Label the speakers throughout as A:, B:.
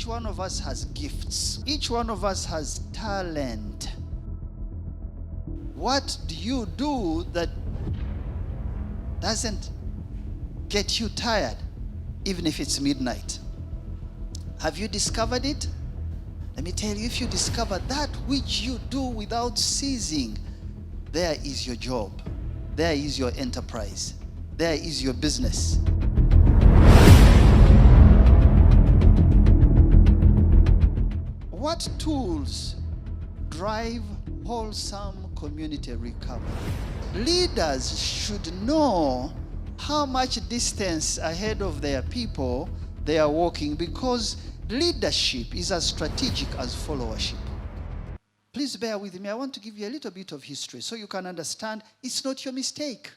A: one of us has gifts. Each one of us has talent. What do you do that doesn't get you tired, even if it's midnight? Have you discovered it? Let me tell you, if you discover that which you do without ceasing, there is your job. There is your enterprise. There is your business. What tools drive wholesome community recovery? Leaders should know how much distance ahead of their people they are walking, because leadership is as strategic as followership. Please bear with me. I want to give you a little bit of history so you can understand it's not your mistake.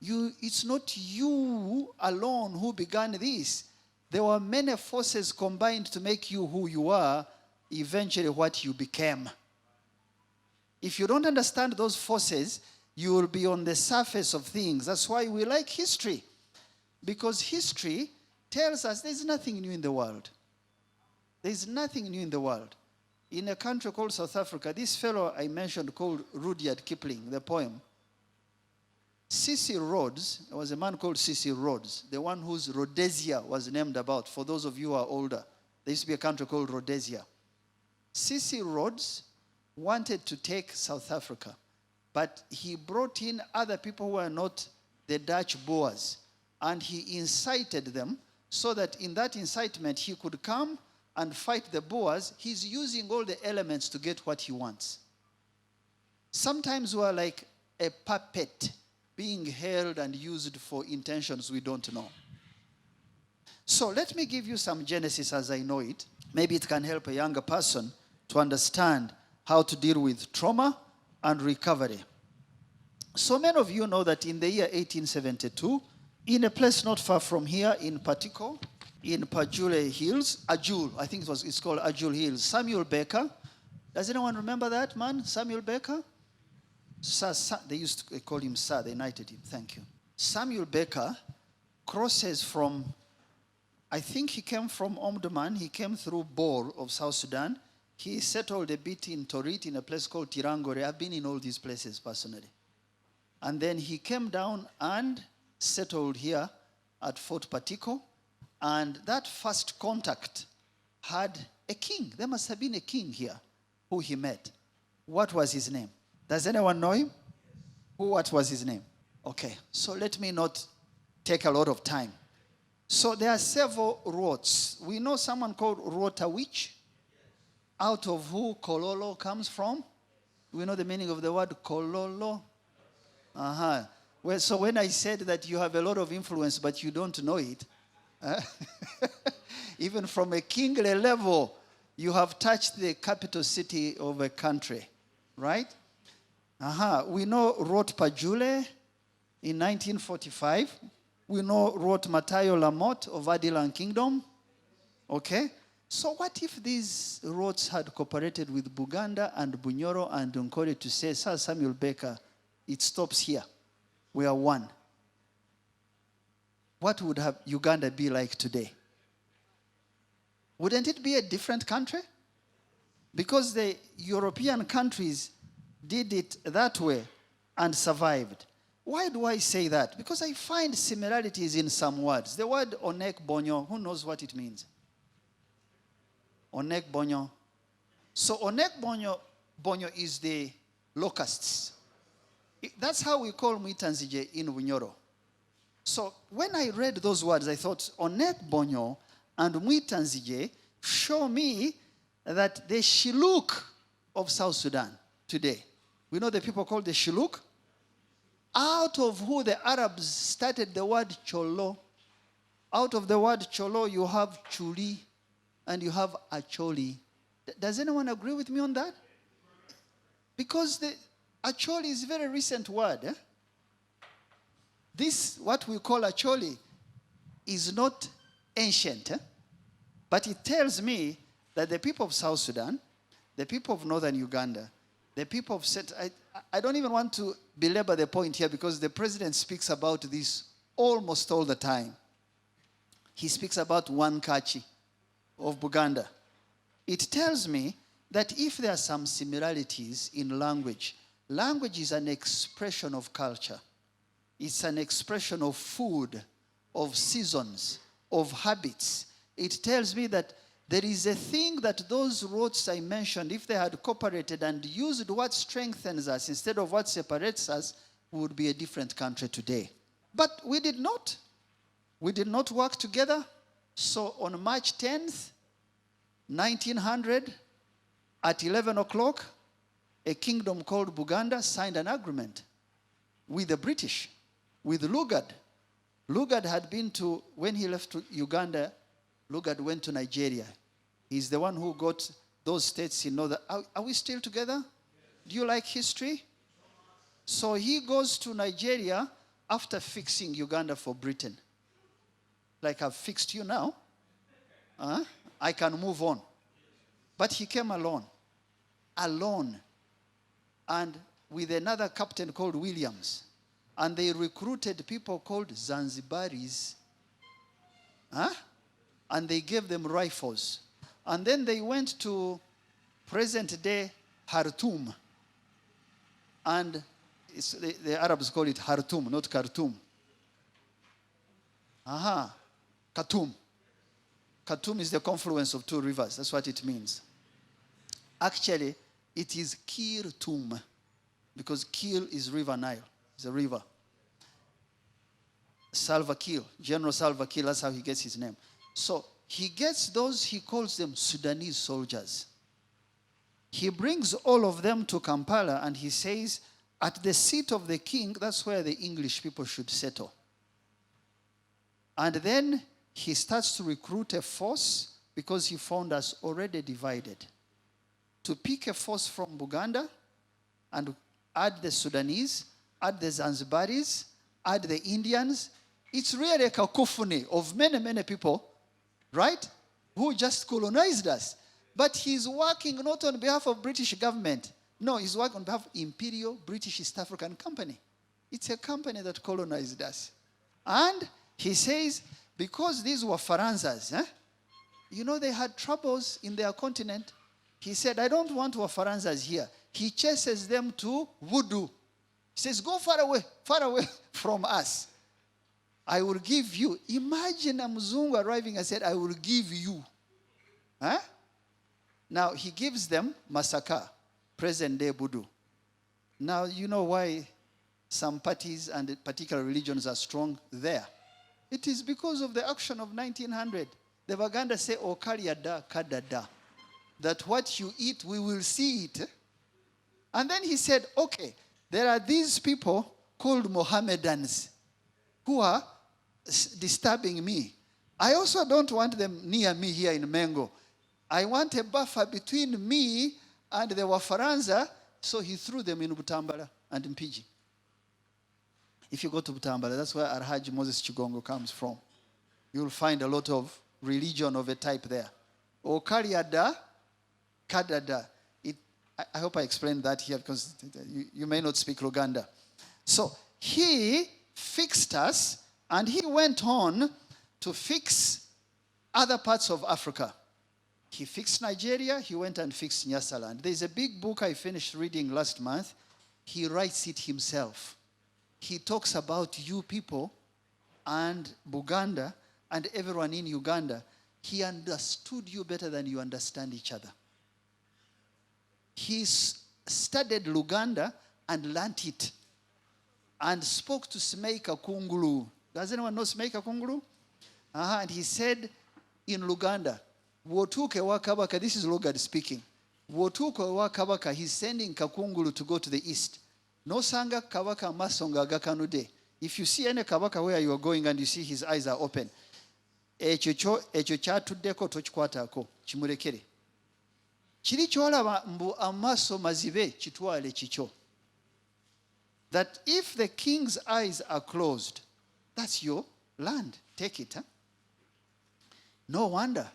A: It's not you alone who began this. There were many forces combined to make you who you are, eventually what you became. If you don't understand those forces, you will be on the surface of things. That's why we like history, because history tells us there's nothing new in the world. There's nothing new in the world. In a country called South Africa, this fellow I mentioned called Rudyard Kipling, the poem, C.C. Rhodes, there was a man called C.C. Rhodes, the one whose Rhodesia was named about. For those of you who are older, there used to be a country called Rhodesia. C.C. Rhodes wanted to take South Africa, but he brought in other people who were not the Dutch Boers, and he incited them so that in that incitement he could come and fight the Boers. He's using all the elements to get what he wants. Sometimes we are like a puppet being held and used for intentions we don't know. So let me give you some genesis as I know it. Maybe it can help a younger person to understand how to deal with trauma and recovery. So many of you know that in the year 1872, in a place not far from here in Patiko, in Pajule Hills, I think it's called Ajul Hills, Samuel Baker. Does anyone remember that man, Samuel Baker? Sir, they used to call him Sir, they knighted him, thank you. Samuel Baker crosses from, I think he came from Omdurman, he came through Bor of South Sudan. He settled a bit in Torit, in a place called Tirangore. I've been in all these places personally. And then he came down and settled here at Fort Patiko. And that first contact had a king. There must have been a king here who he met. What was his name? Does anyone know him? What was his name? Okay, so let me not take a lot of time. So there are several Ruots. We know someone called Ruotawich, out of who Kololo comes from. We know the meaning of the word Kololo. Well, so when I said that you have a lot of influence but you don't know it, even from a kingly level, you have touched the capital city of a country, right? We know Ruot Pajule in 1945. We know Ruot Matayo Lamotte of Adilan Kingdom. Okay? So what if these Ruots had cooperated with Buganda and Bunyoro and Nkore to say, Sir Samuel Baker, it stops here. We are one. What would have Uganda be like today? Wouldn't it be a different country? Because the European countries did it that way and survived. Why do I say that? Because I find similarities in some words. The word Onek Bonyo, who knows what it means? Onek Bonyo. So Onek Bonyo is the locusts. That's how we call Mwitanzije in Bunyoro. So when I read those words, I thought Onek Bonyo and Mwitanzije show me that the Shilluk of South Sudan today, we know the people called the Shilluk, out of who the Arabs started the word Cholo. Out of the word Cholo, you have Chuli and you have Acholi. Does anyone agree with me on that? Because the Acholi is a very recent word. This, what we call Acholi, is not ancient. But it tells me that the people of South Sudan, the people of northern Uganda, the people of I don't even want to belabor the point here because the president speaks about this almost all the time. He speaks about one Kachi, of Buganda. It tells me that if there are some similarities in language, language is an expression of culture. It's an expression of food, of seasons, of habits. It tells me that there is a thing that those roots I mentioned, if they had cooperated and used what strengthens us instead of what separates us, we would be a different country today. But we did not. We did not work together. So on March 10th, 1900, at 11 o'clock, a kingdom called Buganda signed an agreement with the British, with Lugard. Lugard had been to, when he left to Uganda, Lugard went to Nigeria. He's the one who got those states in northern. Are we still together? Do you like history? So he goes to Nigeria after fixing Uganda for Britain. Like, I've fixed you now. I can move on. But he came alone. Alone. And with another captain called Williams. And they recruited people called Zanzibaris. And they gave them rifles. And then they went to present-day Khartoum. And the Arabs call it Khartoum, not Khartoum. Khartoum. Khartoum is the confluence of two rivers. That's what it means. Actually, it is Khartoum, because Kil is River Nile. It's a river. Salva Kiir, General Salva Kiir, that's how he gets his name. So he gets those, he calls them Sudanese soldiers. He brings all of them to Kampala and he says, at the seat of the king, that's where the English people should settle. And then he starts to recruit a force, because he found us already divided, to pick a force from Buganda and add the Sudanese, add the Zanzibaris, add the Indians. It's really a cacophony of many, many people, right, who just colonized us. But he's working not on behalf of British government. No, he's working on behalf of Imperial British East African Company. It's a company that colonized us. And he says, because these were Faranzas, you know, they had troubles in their continent. He said, I don't want Wafaranzas here. He chases them to Voodoo. He says, go far away from us. I will give you. Imagine a Mzungu arriving and said, I will give you. Now, he gives them Masaka, present-day Voodoo. Now, you know why some parties and particular religions are strong there. It is because of the action of 1900. The Baganda say, Okaliada kadada. That what you eat, we will see it. And then he said, okay, there are these people called Mohammedans who are disturbing me. I also don't want them near me here in Mengo. I want a buffer between me and the Wafaranza, so he threw them in Butambala and in Mpigi. If you go to Butambala, that's where Alhaji Moses Chigongo comes from. You'll find a lot of religion of a type there. Okaliada kadada. I hope I explained that here, because you may not speak Luganda. So he fixed us, and he went on to fix other parts of Africa. He fixed Nigeria, he went and fixed Nyasaland. There's a big book I finished reading last month. He writes it himself. He talks about you people and Buganda and everyone in Uganda. He understood you better than you understand each other. He studied Luganda and learnt it and spoke to Smeika Kungulu. Does anyone know Smeika Kungulu? And he said in Luganda, Wotuke Wakabaka, this is Lugard speaking. Wotuke Wakabaka, he's sending Kakungulu to go to the east. No sanga Kabaka Masonga Gakanude. If you see any Kabaka where you are going and you see his eyes are open, echo chatudeko tochikwatako chimurekere. Chiri cholaba mbu amaso mazibe chitwale chicho. That if the king's eyes are closed, that's your land. Take it. No wonder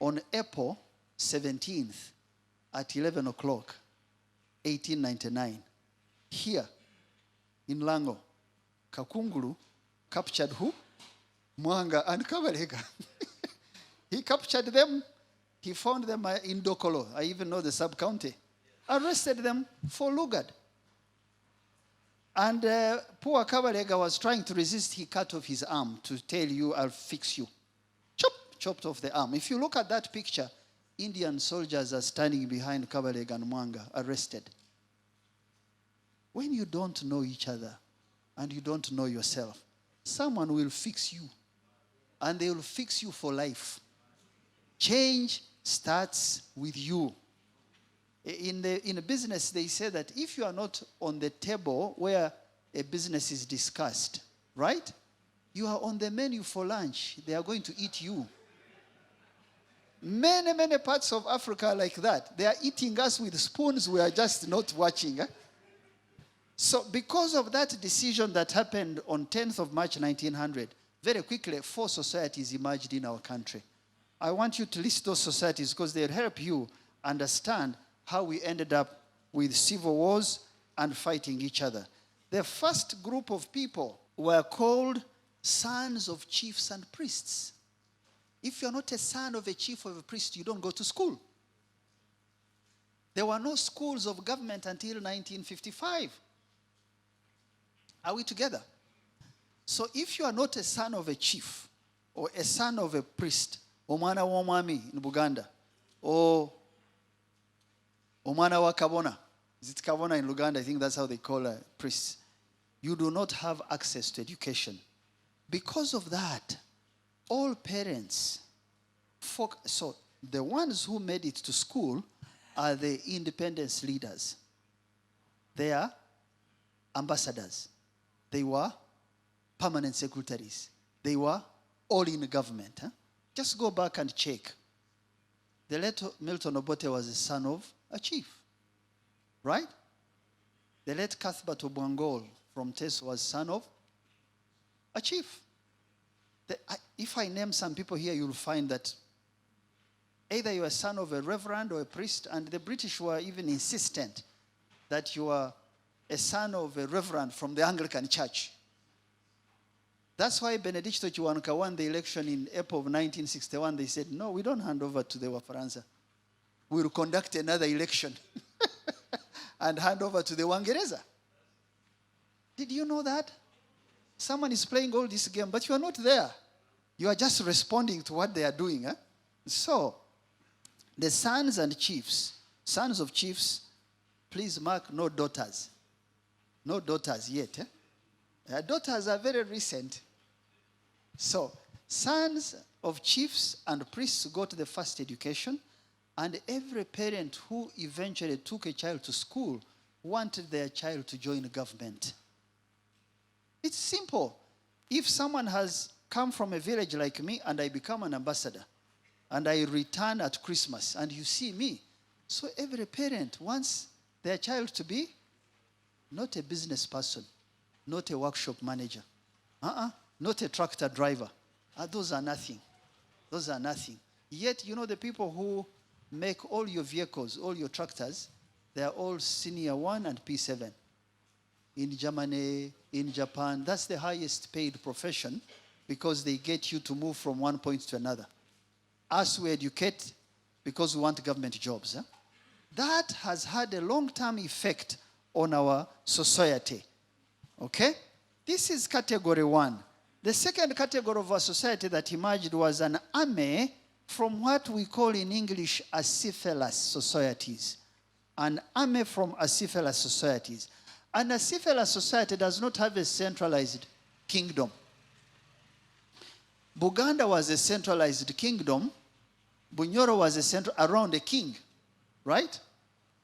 A: on April 17th at 11 o'clock, 1899, here in Lango, Kakungulu captured who? Mwanga and Kabalega. He captured them. He found them in Dokolo. I even know the sub-county. Arrested them for lugard. And poor Kabalega was trying to resist. He cut off his arm to tell you, I'll fix you. Chopped off the arm. If you look at that picture, Indian soldiers are standing behind Kabalega and Mwanga, arrested. When you don't know each other and you don't know yourself, someone will fix you. And they will fix you for life. Change starts with you. In a business, they say that if you are not on the table where a business is discussed, right? You are on the menu for lunch. They are going to eat you. Many, many parts of Africa are like that. They are eating us with spoons. We are just not watching. So because of that decision that happened on 10th of March 1900, very quickly, 4 societies emerged in our country. I want you to list those societies because they'll help you understand how we ended up with civil wars and fighting each other. The first group of people were called sons of chiefs and priests. If you're not a son of a chief or a priest, you don't go to school. There were no schools of government until 1955. Are we together? So if you are not a son of a chief or a son of a priest, omwana w'omwami in Buganda, or omwana wa kabona, is it kabona in Luganda? I think that's how they call priests. You do not have access to education. Because of that, all parents, so the ones who made it to school are the independence leaders. They are ambassadors. They were permanent secretaries. They were all in government. Just go back and check. The late Milton Obote was the son of a chief, right? The late Cuthbert Obwangol from Teso was son of a chief. If I name some people here, you'll find that either you are a son of a reverend or a priest, and the British were even insistent that you are a son of a reverend from the Anglican Church. That's why Benedicto Chiwanuka won the election in April of 1961. They said, no, we don't hand over to the Wafaransa. We'll conduct another election and hand over to the Wangereza. Did you know that? Someone is playing all this game, but you are not there. You are just responding to what they are doing. So, the sons and chiefs, sons of chiefs, please mark no daughters. No daughters yet. Daughters are very recent. So, sons of chiefs and priests got the first education, and every parent who eventually took a child to school wanted their child to join the government. It's simple. If someone has come from a village like me and I become an ambassador and I return at Christmas and you see me, so every parent wants their child to be not a business person, not a workshop manager, not a tractor driver. Those are nothing. Those are nothing. Yet, you know, the people who make all your vehicles, all your tractors, they are all Senior 1 and P7. In Germany, in Japan, that's the highest paid profession because they get you to move from one point to another. Us, we educate because we want government jobs. That has had a long-term effect on our society. Okay? This is category 1. The second category of our society that emerged was an army from what we call in English acephalous societies. An army from acephalous societies. An acephalous society does not have a centralized kingdom. Buganda was a centralized kingdom. Bunyoro was around a king, right?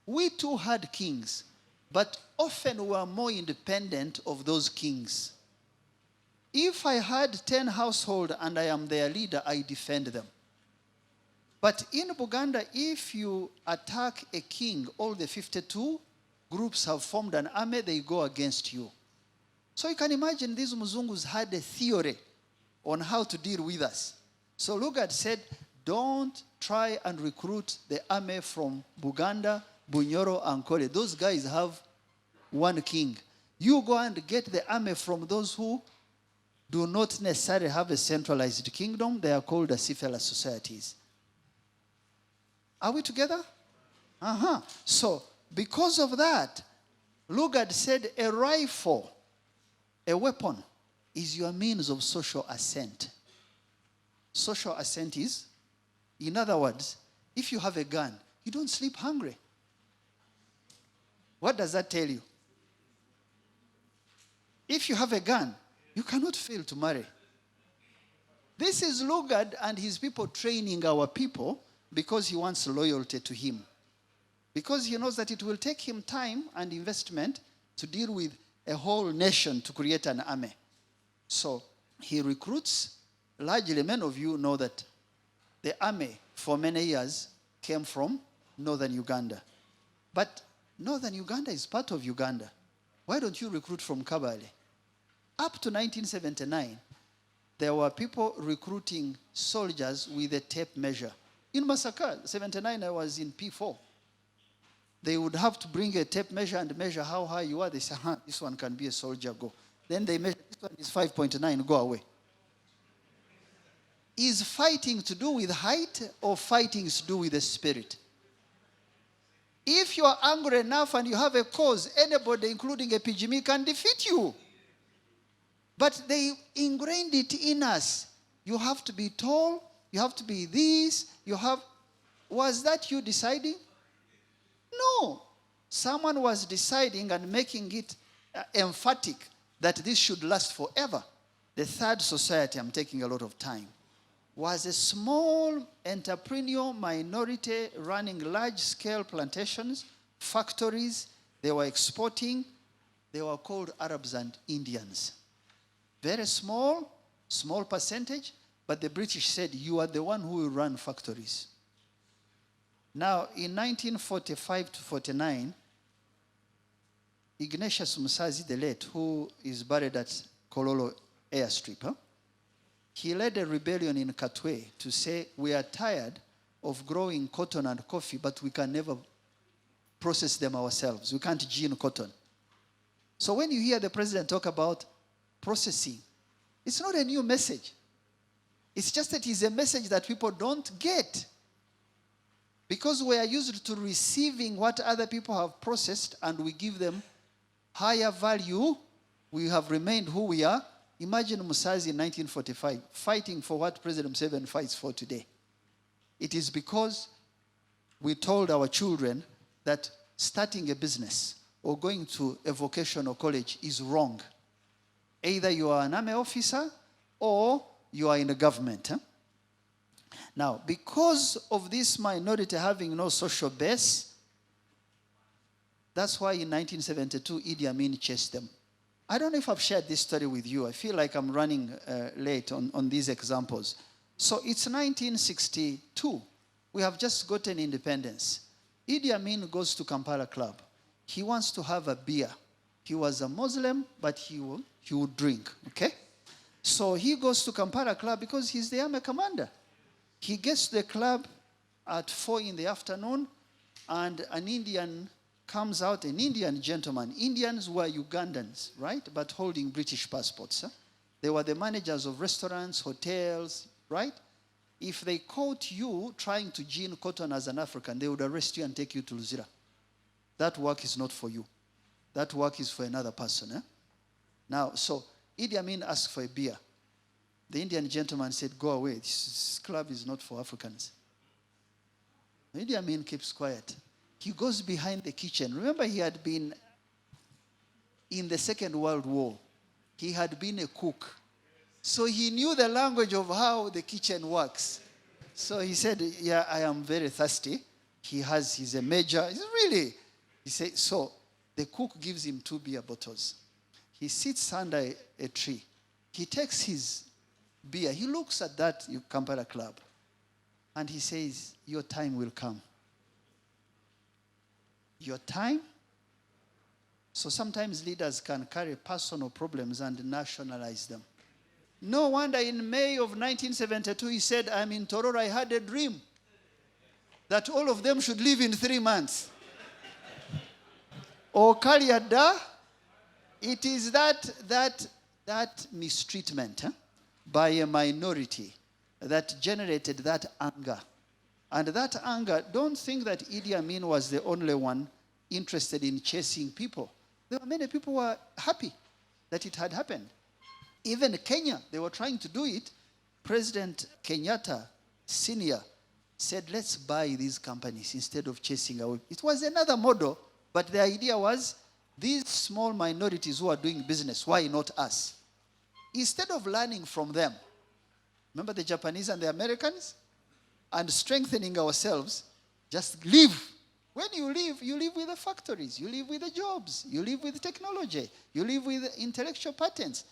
A: We too had kings, but often were more independent of those kings. If I had 10 households and I am their leader, I defend them. But in Buganda, if you attack a king, all the 52 groups have formed an army, they go against you. So you can imagine these Muzungus had a theory on how to deal with us. So Lugard said, don't try and recruit the army from Buganda, Bunyoro, and Kole. Those guys have one king. You go and get the army from those who do not necessarily have a centralized kingdom. They are called acephalous societies. Are we together? So, because of that, Lugard said a rifle, a weapon, is your means of social ascent. Social ascent is, in other words, if you have a gun, you don't sleep hungry. What does that tell you? If you have a gun, you cannot fail to marry. This is Lugard and his people training our people because he wants loyalty to him. Because he knows that it will take him time and investment to deal with a whole nation to create an army. So he recruits. Largely, many of you know that the army for many years came from northern Uganda. But northern Uganda is part of Uganda. Why don't you recruit from Kabale? Up to 1979, there were people recruiting soldiers with a tape measure. In Massacre, 79, I was in P4. They would have to bring a tape measure and measure how high you are. They say, this one can be a soldier, go. Then they measure, this one is 5.9, go away. Is fighting to do with height or fighting to do with the spirit? If you are angry enough and you have a cause, anybody, including a pygmy, can defeat you. But they ingrained it in us. You have to be tall, you have to be this, was that you deciding? No. Someone was deciding and making it emphatic that this should last forever. The third society, I'm taking a lot of time, was a small entrepreneurial minority running large-scale plantations, factories. They were exporting. They were called Arabs and Indians. Very small percentage, but the British said, you are the one who will run factories. Now, in 1945 to 49, Ignatius Musazi the late, who is buried at Kololo airstrip, he led a rebellion in Katwe to say, we are tired of growing cotton and coffee, but we can never process them ourselves. We can't gene cotton. So when you hear the president talk about processing, it's not a new message. It's just that it's a message that people don't get. Because we are used to receiving what other people have processed and we give them higher value, we have remained who we are. Imagine Musazi in 1945 fighting for what President Museveni fights for today. It is because we told our children that starting a business or going to a vocational college is wrong. Either you are an army officer or you are in the government. Now, because of this minority having no social base, that's why in 1972, Idi Amin chased them. I don't know if I've shared this story with you. I feel like I'm running late on these examples. So it's 1962. We have just gotten independence. Idi Amin goes to Kampala Club. He wants to have a beer. He was a Muslim, but he would drink, okay? So he goes to Kampala Club because he's the army commander. He gets to the club at 4 in the afternoon, and an Indian comes out, an Indian gentleman. Indians were Ugandans, right? But holding British passports. Huh? They were the managers of restaurants, hotels, right? If they caught you trying to gene cotton as an African, they would arrest you and take you to Luzira. That work is not for you. That work is for another person. Eh? Now, so Idi Amin asked for a beer. The Indian gentleman said, go away. This club is not for Africans. Idi Amin keeps quiet. He goes behind the kitchen. Remember, he had been in the Second World War. He had been a cook. So he knew the language of how the kitchen works. So he said, yeah, I am very thirsty. He's a major. He said, so the cook gives him 2 beer bottles. He sits under a tree. He takes his beer. He looks at that Kampala Club. And he says, your time will come. Your time? So sometimes leaders can carry personal problems and nationalize them. No wonder in May of 1972, he said, I'm in Tororo, I had a dream that all of them should live in 3 months. Or Kaliada, it is that that mistreatment by a minority that generated that anger. And that anger, don't think that Idi Amin was the only one interested in chasing people. There were many people who were happy that it had happened. Even Kenya, they were trying to do it. President Kenyatta Sr. said, let's buy these companies instead of chasing away. It was another model, but the idea was, these small minorities who are doing business, why not us? Instead of learning from them, remember the Japanese and the Americans? And strengthening ourselves, just live. When you live with the factories, you live with the jobs, you live with technology, you live with intellectual patents.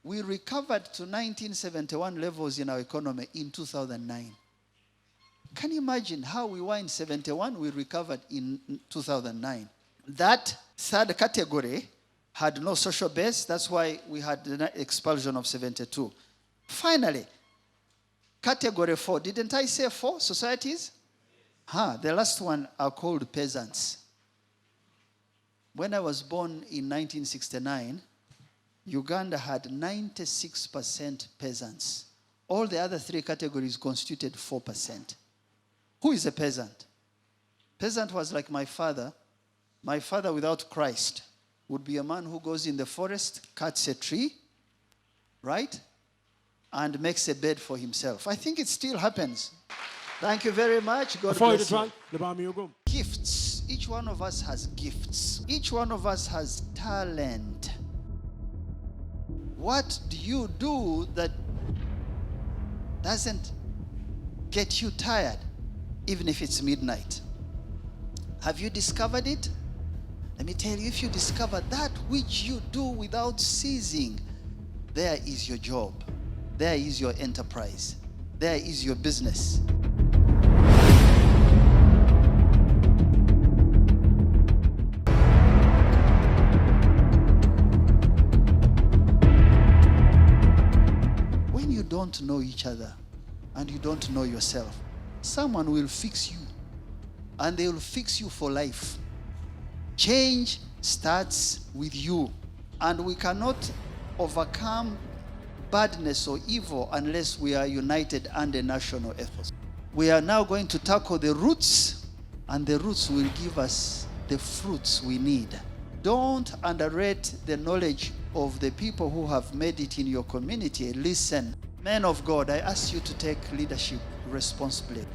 A: We recovered to 1971 levels in our economy in 2009. Can you imagine how we were in 71, we recovered in 2009? That third category had no social base. That's why we had the expulsion of 72. Finally, category 4. Didn't I say 4 societies? The last one are called peasants. When I was born in 1969, Uganda had 96% peasants. All the other 3 categories constituted 4%. Who is a peasant? Peasant was like my father. My father without Christ would be a man who goes in the forest, cuts a tree, right? And makes a bed for himself. I think it still happens. Thank you very much. God bless you. Gifts. Each one of us has gifts. Each one of us has talent. What do you do that doesn't get you tired, even if it's midnight? Have you discovered it? Let me tell you, if you discover that which you do without ceasing, there is your job. There is your enterprise. There is your business. When you don't know each other and you don't know yourself, someone will fix you, and they will fix you for life. Change starts with you, and we cannot overcome badness or evil unless we are united under national ethos. We are now going to tackle the roots, and the roots will give us the fruits we need. Don't underrate the knowledge of the people who have made it in your community. Listen, men of God, I ask you to take leadership responsibly.